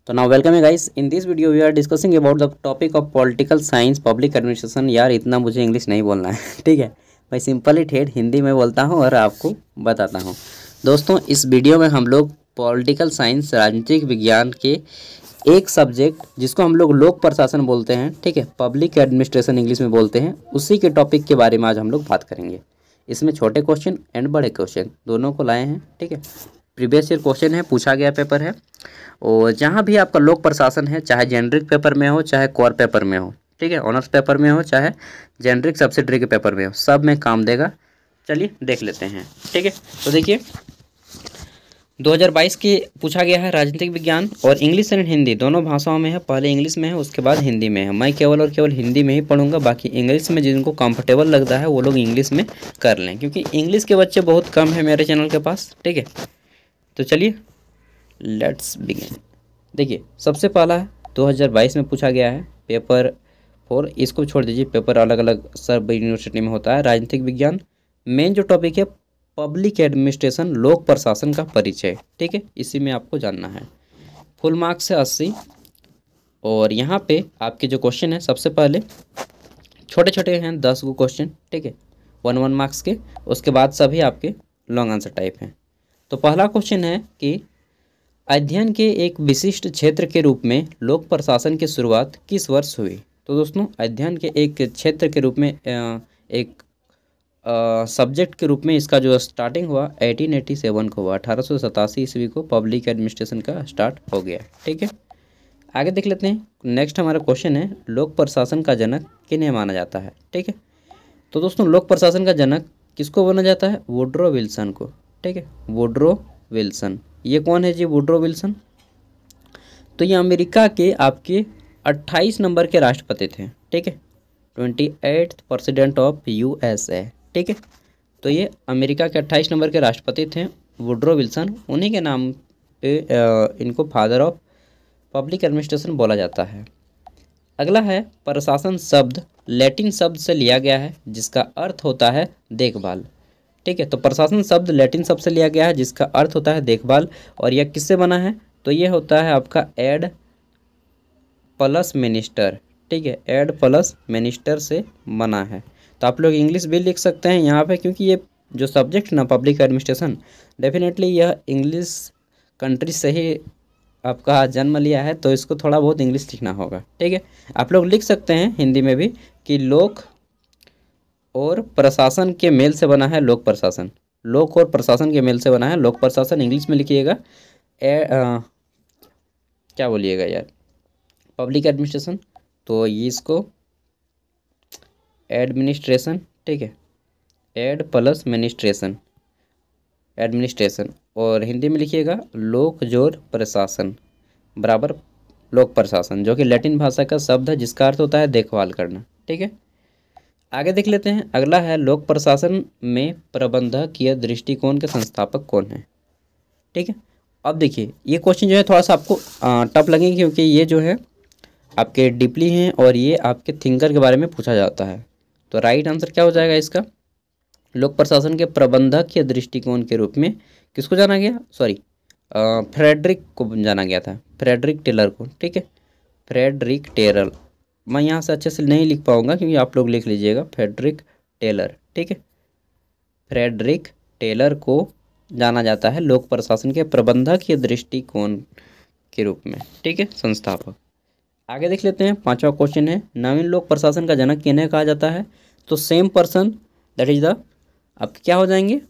तो now welcome है guys, in this video we are discussing about the topic of political science public administration. यार इतना मुझे English नहीं बोलना है ठीक है, मैं सिंपली ठेठ हिंदी में बोलता हूँ और आपको बताता हूँ। दोस्तों इस वीडियो में हम लोग पॉलिटिकल साइंस राजनीतिक विज्ञान के एक सब्जेक्ट जिसको हम लोग लोक प्रशासन बोलते हैं, ठीक है, पब्लिक एडमिनिस्ट्रेशन इंग्लिश में बोलते हैं, उसी के टॉपिक के बारे में आज हम लोग बात करेंगे। इसमें छोटे क्वेश्चन एंड बड़े क्वेश्चन दोनों को लाए हैं, ठीक है। प्रीवियस ईयर क्वेश्चन है, पूछा गया पेपर है, और जहाँ भी आपका लोक प्रशासन है, चाहे जेनरिक पेपर में हो चाहे कोर पेपर में हो, ठीक है, ऑनर्स पेपर में हो चाहे जेनरिक सब्सिडरी के पेपर में हो, सब में काम देगा। चलिए देख लेते हैं, ठीक है। तो देखिए 2022 की पूछा गया है राजनीतिक विज्ञान, और इंग्लिश एंड हिंदी दोनों भाषाओं में है। पहले इंग्लिश में है, उसके बाद हिंदी में है। मैं केवल और केवल हिंदी में ही पढ़ूंगा, बाकी इंग्लिश में जिनको कंफर्टेबल लगता है वो लोग इंग्लिश में कर लें, क्योंकि इंग्लिश के बच्चे बहुत कम है मेरे चैनल के पास, ठीक है। तो चलिए लेट्स बिगिन। देखिए सबसे पहला है 2022 में पूछा गया है पेपर 4, इसको छोड़ दीजिए, पेपर अलग अलग सब यूनिवर्सिटी में होता है। राजनीतिक विज्ञान मेन जो टॉपिक है पब्लिक एडमिनिस्ट्रेशन, लोक प्रशासन का परिचय, ठीक है, इसी में आपको जानना है। फुल मार्क्स है 80, और यहाँ पे आपके जो क्वेश्चन है सबसे पहले छोटे छोटे हैं 10 गो क्वेश्चन, ठीक है, 1 मार्क्स के। उसके बाद सभी आपके लॉन्ग आंसर टाइप हैं। तो पहला क्वेश्चन है कि अध्ययन के एक विशिष्ट क्षेत्र के रूप में लोक प्रशासन की शुरुआत किस वर्ष हुई। तो दोस्तों अध्ययन के एक क्षेत्र के रूप में एक सब्जेक्ट के रूप में इसका जो स्टार्टिंग हुआ 1887 को हुआ, 1887 ईस्वी को पब्लिक एडमिनिस्ट्रेशन का स्टार्ट हो गया, ठीक है। आगे देख लेते हैं। नेक्स्ट हमारा क्वेश्चन है लोक प्रशासन का जनक किन्हें माना जाता है, ठीक है। तो दोस्तों लोक प्रशासन का जनक किसको माना जाता है? वुड्रो विल्सन को, ठीक है, वुड्रो विल्सन। ये कौन है जी वुड्रो विल्सन? तो ये अमेरिका के आपके 28 नंबर के राष्ट्रपति थे, ठीक है, 28th प्रेसिडेंट ऑफ USA, ठीक है। तो ये अमेरिका के 28 नंबर के राष्ट्रपति थे वुड्रो विल्सन, उन्हीं के नाम पे इनको फादर ऑफ पब्लिक एडमिनिस्ट्रेशन बोला जाता है। अगला है प्रशासन शब्द लैटिन शब्द से लिया गया है जिसका अर्थ होता है देखभाल, ठीक है। तो प्रशासन शब्द लैटिन शब्द से लिया गया है जिसका अर्थ होता है देखभाल, और यह किससे बना है? तो ये होता है आपका एड प्लस मिनिस्टर, ठीक है, एड प्लस मिनिस्टर से बना है। तो आप लोग इंग्लिश भी लिख सकते हैं यहाँ पे, क्योंकि ये जो सब्जेक्ट ना पब्लिक एडमिनिस्ट्रेशन, डेफिनेटली यह इंग्लिश कंट्री से ही आपका जन्म लिया है, तो इसको थोड़ा बहुत इंग्लिश लिखना होगा, ठीक है। आप लोग लिख सकते हैं हिंदी में भी कि लोक और प्रशासन के मेल से बना है लोक प्रशासन, लोक और प्रशासन के मेल से बना है लोक प्रशासन। इंग्लिश में लिखिएगा क्या बोलिएगा यार, पब्लिक एडमिनिस्ट्रेशन, तो ये इसको एडमिनिस्ट्रेशन, ठीक है, एड प्लस मिनिस्ट्रेशन, एडमिनिस्ट्रेशन। और हिंदी में लिखिएगा लोक जोड़ प्रशासन बराबर लोक प्रशासन, जो कि लैटिन भाषा का शब्द है जिसका अर्थ होता है देखभाल करना, ठीक है। आगे देख लेते हैं। अगला है लोक प्रशासन में प्रबंधकीय दृष्टिकोण के संस्थापक कौन है, ठीक है। अब देखिए ये क्वेश्चन जो है थोड़ा सा आपको टफ लगेंगे, क्योंकि ये जो है आपके डीपली हैं और ये आपके थिंकर के बारे में पूछा जाता है। तो राइट आंसर क्या हो जाएगा इसका? लोक प्रशासन के प्रबंधकीय दृष्टिकोण के रूप में किसको जाना गया? सॉरी, फ्रेडरिक को जाना गया था, फ्रेडरिक टेलर को, ठीक है, फ्रेडरिक टेलर। मैं यहाँ से अच्छे से नहीं लिख पाऊँगा, क्योंकि आप लोग लिख लीजिएगा फ्रेडरिक टेलर, ठीक है। फ्रेडरिक टेलर को जाना जाता है लोक प्रशासन के प्रबंधकीय दृष्टिकोण के रूप में, ठीक है, संस्थापक। आगे देख लेते हैं। 5वां क्वेश्चन है नवीन लोक प्रशासन का जनक किन्हें कहा जाता है? तो same person, that is the आपके क्या हो जाएंगे?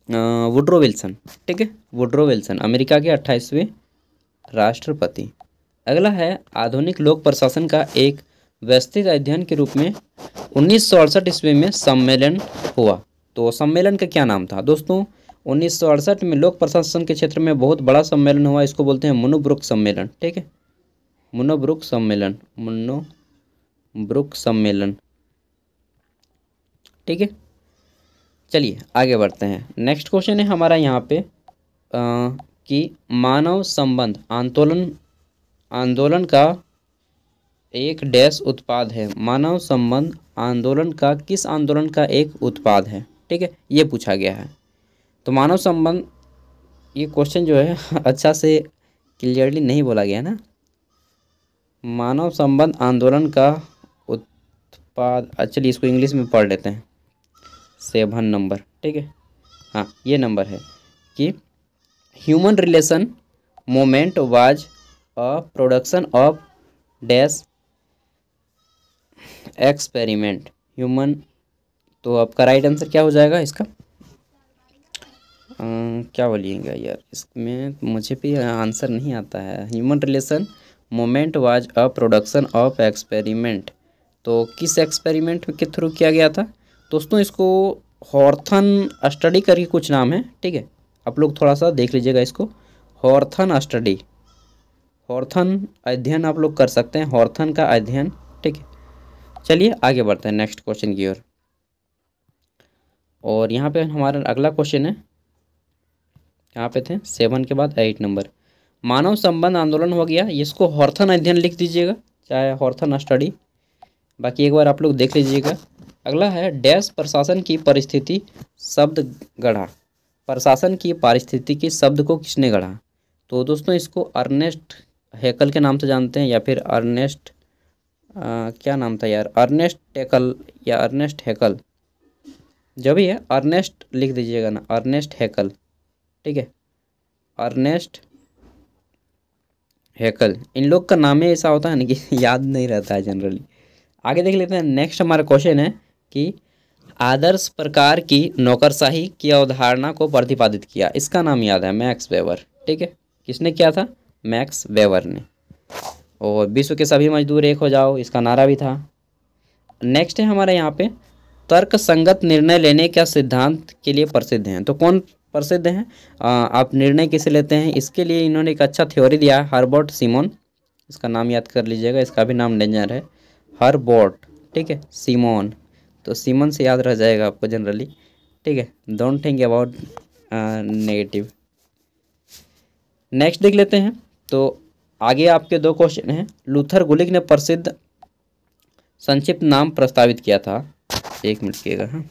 वुड्रो विल्सन, ठीक है, वुड्रो विल्सन अमेरिका के 28वें राष्ट्रपति। अगला है आधुनिक लोक प्रशासन का एक व्यवस्थित अध्ययन के रूप में 1968 ईस्वी में सम्मेलन हुआ। तो सम्मेलन का क्या नाम था? दोस्तों 1968 में लोक प्रशासन के क्षेत्र में बहुत बड़ा सम्मेलन हुआ, इसको बोलते हैं मुनोब्रुक सम्मेलन, ठीक है, मुनोब्रुक सम्मेलन, मुनोब्रुक सम्मेलन, ठीक है। चलिए आगे बढ़ते हैं। नेक्स्ट क्वेश्चन है हमारा यहाँ पे कि मानव संबंध आंदोलन का एक डैश उत्पाद है। मानव संबंध आंदोलन का किस आंदोलन का एक उत्पाद है, ठीक है, ये पूछा गया है। तो मानव संबंध, ये क्वेश्चन जो है अच्छा से क्लियरली नहीं बोला गया ना। मानव संबंध आंदोलन का उत्पाद, चलिए इसको इंग्लिश में पढ़ लेते हैं। 7 नंबर, ठीक है। हाँ, ये नंबर है कि human relation moment was a production of dash experiment human. तो आपका राइट आंसर क्या हो जाएगा इसका? क्या बोलिएगा यार, इसमें मुझे भी आंसर नहीं आता है। Human relation moment was a production of experiment, तो किस एक्सपेरिमेंट के थ्रू किया गया था दोस्तों? इसको हॉर्थन स्टडी करके कुछ नाम है, ठीक है। आप लोग थोड़ा सा देख लीजिएगा इसको, हॉर्थन स्टडी, हॉर्थन अध्ययन आप लोग कर सकते हैं, हॉर्थन का अध्ययन, ठीक है। चलिए आगे बढ़ते हैं नेक्स्ट क्वेश्चन की ओर। और यहाँ पे हमारा अगला क्वेश्चन है, यहाँ पे थे 7 के बाद 8 नंबर। मानव संबंध आंदोलन हो गया, इसको हॉर्थन अध्ययन लिख दीजिएगा, चाहे हॉर्थन स्टडी, बाकी एक बार आप लोग देख लीजिएगा। अगला है डैश प्रशासन की परिस्थिति शब्द गढ़ा, प्रशासन की पारिस्थितिकी शब्द को किसने गढ़ा? तो दोस्तों इसको अर्नेस्ट हैकल के नाम से जानते हैं, या फिर अर्नेस्ट क्या नाम था यार, अर्नेस्ट हैकल या अर्नेस्ट हैकल, जो भी है अर्नेस्ट लिख दीजिएगा ना, अर्नेस्ट हैकल, ठीक है, अर्नेस्ट हैकल। इन लोग का नाम ही ऐसा होता है ना कि याद नहीं रहता है जनरली। आगे देख लेते हैं। नेक्स्ट हमारा क्वेश्चन है कि आदर्श प्रकार की नौकरशाही की अवधारणा को प्रतिपादित किया, इसका नाम याद है, मैक्स वेबर, ठीक है। किसने किया था? मैक्स वेबर ने। और विश्व के सभी मजदूर एक हो जाओ, इसका नारा भी था। नेक्स्ट है हमारे यहाँ पे तर्क संगत निर्णय लेने का सिद्धांत के लिए प्रसिद्ध हैं, तो कौन प्रसिद्ध हैं? आप निर्णय किसे लेते हैं, इसके लिए इन्होंने एक अच्छा थ्योरी दिया है, हर्बर्ट सिमोन, इसका नाम याद कर लीजिएगा, इसका भी नाम डेंजर है, हर्बर्ट, ठीक है, सिमोन। तो सिमोन से याद रह जाएगा आपको जनरली, ठीक है। Don't think about negative. Next देख लेते हैं। तो आगे आपके 2 क्वेश्चन हैं। लूथर गुलिक ने प्रसिद्ध संक्षिप्त नाम प्रस्तावित किया था, 1 मिनट कीजिएगा, हाँ।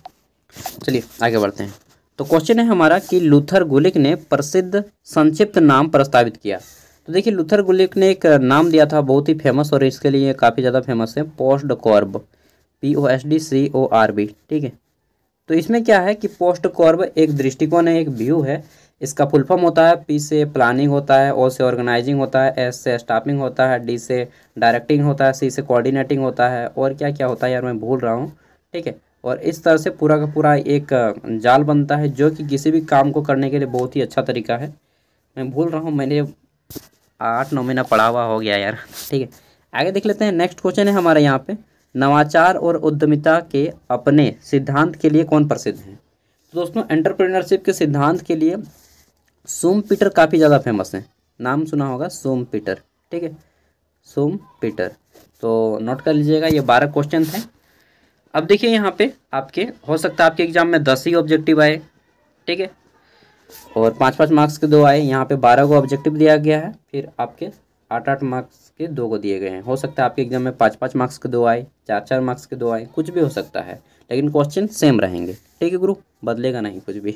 चलिए आगे बढ़ते हैं। तो क्वेश्चन है हमारा कि लूथर गुलिक ने प्रसिद्ध संक्षिप्त नाम प्रस्तावित किया। तो देखिए लूथर गुलिक ने एक नाम दिया था बहुत ही फेमस, और इसके लिए काफ़ी ज़्यादा फेमस है, पोस्ट कॉर्ब, POSTCORB, ठीक है। तो इसमें क्या है कि पोस्ट कॉर्ब एक दृष्टिकोण है, एक व्यू है। इसका फुल फॉर्म होता है, P से प्लानिंग होता है, O से ऑर्गेनाइजिंग होता है, S से स्टाफिंग होता है, D से डायरेक्टिंग होता है, C से कोऑर्डिनेटिंग होता है, और क्या क्या होता है यार मैं भूल रहा हूँ, ठीक है। और इस तरह से पूरा का पूरा एक जाल बनता है, जो कि किसी भी काम को करने के लिए बहुत ही अच्छा तरीका है। मैं भूल रहा हूँ, मैंने 8-9 महीना पढ़ा हुआ हो गया यार, ठीक है। आगे देख लेते हैं। नेक्स्ट क्वेश्चन है हमारे यहाँ पे, नवाचार और उद्यमिता के अपने सिद्धांत के लिए कौन प्रसिद्ध है? तो दोस्तों एंटरप्रेन्योरशिप के सिद्धांत के लिए शुम्पीटर काफ़ी ज़्यादा फेमस है, नाम सुना होगा शुम्पीटर, ठीक है, शुम्पीटर। तो नोट कर लीजिएगा, ये 12 क्वेश्चन थे। अब देखिए यहाँ पे आपके हो सकता है आपके एग्जाम में 10 ही ऑब्जेक्टिव आए, ठीक है, और 5-5 मार्क्स के 2 आए। यहाँ पे 12 को ऑब्जेक्टिव दिया गया है, फिर आपके 8-8 मार्क्स के 2 को दिए गए हैं। हो सकता है आपके एग्जाम में 5-5 मार्क्स के 2 आए, 4-4 मार्क्स के 2 आए, कुछ भी हो सकता है, लेकिन क्वेश्चन सेम रहेंगे, ठीक है गुरु, बदलेगा नहीं कुछ भी।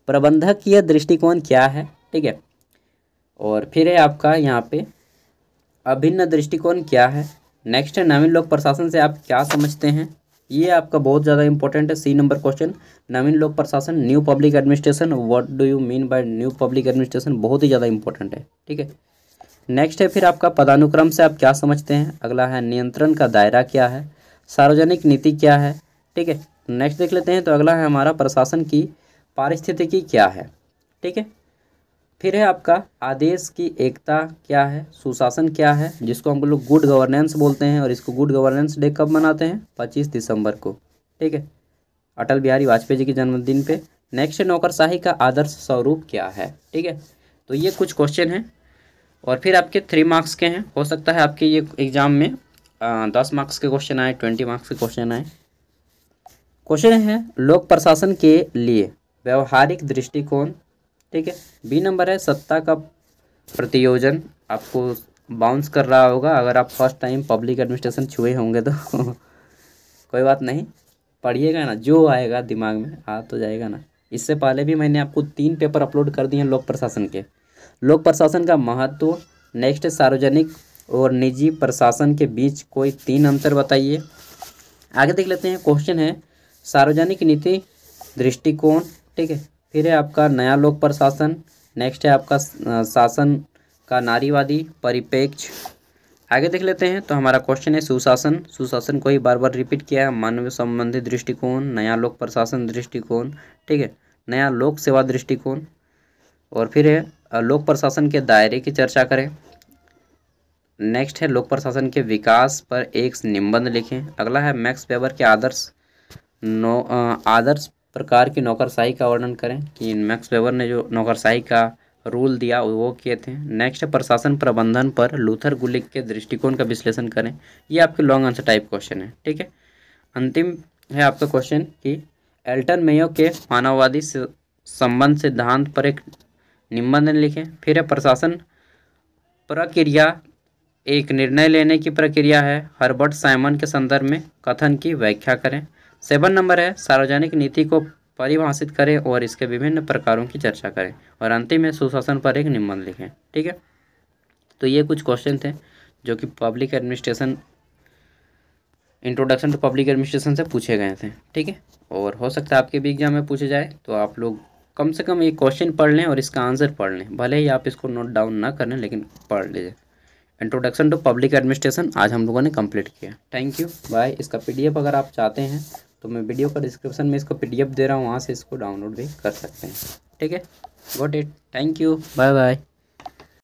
प्रबंधकीय दृष्टिकोण क्या है, ठीक है। और फिर है आपका यहाँ पे अभिन्न दृष्टिकोण क्या है। नेक्स्ट है नवीन लोक प्रशासन से आप क्या समझते हैं, ये आपका बहुत ज़्यादा इंपॉर्टेंट है, C नंबर क्वेश्चन। नवीन लोक प्रशासन, new public administration, what do you mean by new public administration, बहुत ही ज़्यादा इंपॉर्टेंट है, ठीक है। नेक्स्ट है फिर आपका पदानुक्रम से आप क्या समझते हैं। अगला है नियंत्रण का दायरा क्या है, सार्वजनिक नीति क्या है, ठीक है। नेक्स्ट देख लेते हैं। तो अगला है हमारा प्रशासन की पारिस्थितिकी क्या है, ठीक है। फिर है आपका आदेश की एकता क्या है, सुशासन क्या है, जिसको हम लोग गुड गवर्नेंस बोलते हैं, और इसको गुड गवर्नेंस डे कब मनाते हैं? 25 दिसंबर को, ठीक है, अटल बिहारी वाजपेयी जी के जन्मदिन पे। नेक्स्ट है नौकरशाही का आदर्श स्वरूप क्या है, ठीक है। तो ये कुछ क्वेश्चन हैं, और फिर आपके 3 मार्क्स के हैं। हो सकता है आपके ये एग्जाम में 10 मार्क्स के क्वेश्चन आए, 20 मार्क्स के क्वेश्चन आए। क्वेश्चन है लोक प्रशासन के लिए व्यवहारिक दृष्टिकोण, ठीक है। B नंबर है सत्ता का प्रतियोजन, आपको बाउंस कर रहा होगा अगर आप फर्स्ट टाइम पब्लिक एडमिनिस्ट्रेशन छुए होंगे तो कोई बात नहीं, पढ़िएगा ना, जो आएगा दिमाग में आ तो जाएगा ना। इससे पहले भी मैंने आपको 3 पेपर अपलोड कर दिए हैं लोक प्रशासन के, लोक प्रशासन का महत्व। नेक्स्ट है सार्वजनिक और निजी प्रशासन के बीच कोई 3 अंतर बताइए। आगे देख लेते हैं। क्वेश्चन है सार्वजनिक नीति दृष्टिकोण, ठीक है। फिर है आपका नया लोक प्रशासन। नेक्स्ट है आपका शासन का नारीवादी परिप्रेक्ष्य। आगे देख लेते हैं। तो हमारा क्वेश्चन है सुशासन। सुशासन को ही बार बार रिपीट किया है। मानव संबंधी दृष्टिकोण, नया लोक प्रशासन दृष्टिकोण, ठीक है, नया लोक सेवा दृष्टिकोण। और फिर है लोक प्रशासन के दायरे की चर्चा करें। नेक्स्ट है लोक प्रशासन के विकास पर एक निबंध लिखें। अगला है मैक्स वेबर के आदर्श प्रकार की नौकरशाही का वर्णन करें कि मैक्स वेबर ने जो नौकरशाही का रूल दिया वो किए थे। नेक्स्ट है प्रशासन प्रबंधन पर लूथर गुलिक के दृष्टिकोण का विश्लेषण करें। ये आपके लॉन्ग आंसर टाइप क्वेश्चन है, ठीक है। अंतिम है आपका क्वेश्चन कि एल्टन मेयो के मानववादी संबंध सिद्धांत पर एक निबंध लिखें। फिर है प्रशासन प्रक्रिया एक निर्णय लेने की प्रक्रिया है। हर्बर्ट साइमन के संदर्भ में कथन की व्याख्या करें। 7 नंबर है सार्वजनिक नीति को परिभाषित करें और इसके विभिन्न प्रकारों की चर्चा करें। और अंतिम है सुशासन पर एक निबंध लिखें, ठीक है। तो ये कुछ क्वेश्चन थे जो कि public administration, introduction to public administration से पूछे गए थे, ठीक है। और हो सकता है आपके भी एग्जाम में पूछे जाए, तो आप लोग कम से कम एक क्वेश्चन पढ़ लें और इसका आंसर पढ़ लें। भले ही आप इसको नोट डाउन ना करें, लेकिन पढ़ लीजिए। इंट्रोडक्शन टू पब्लिक एडमिनिस्ट्रेशन आज हम लोगों ने कंप्लीट किया। Thank you, bye. इसका पीडीएफ अगर आप चाहते हैं तो मैं वीडियो का डिस्क्रिप्शन में इसको पीडीएफ दे रहा हूँ, वहाँ से इसको डाउनलोड भी कर सकते हैं, ठीक है। Got it, thank you, bye bye.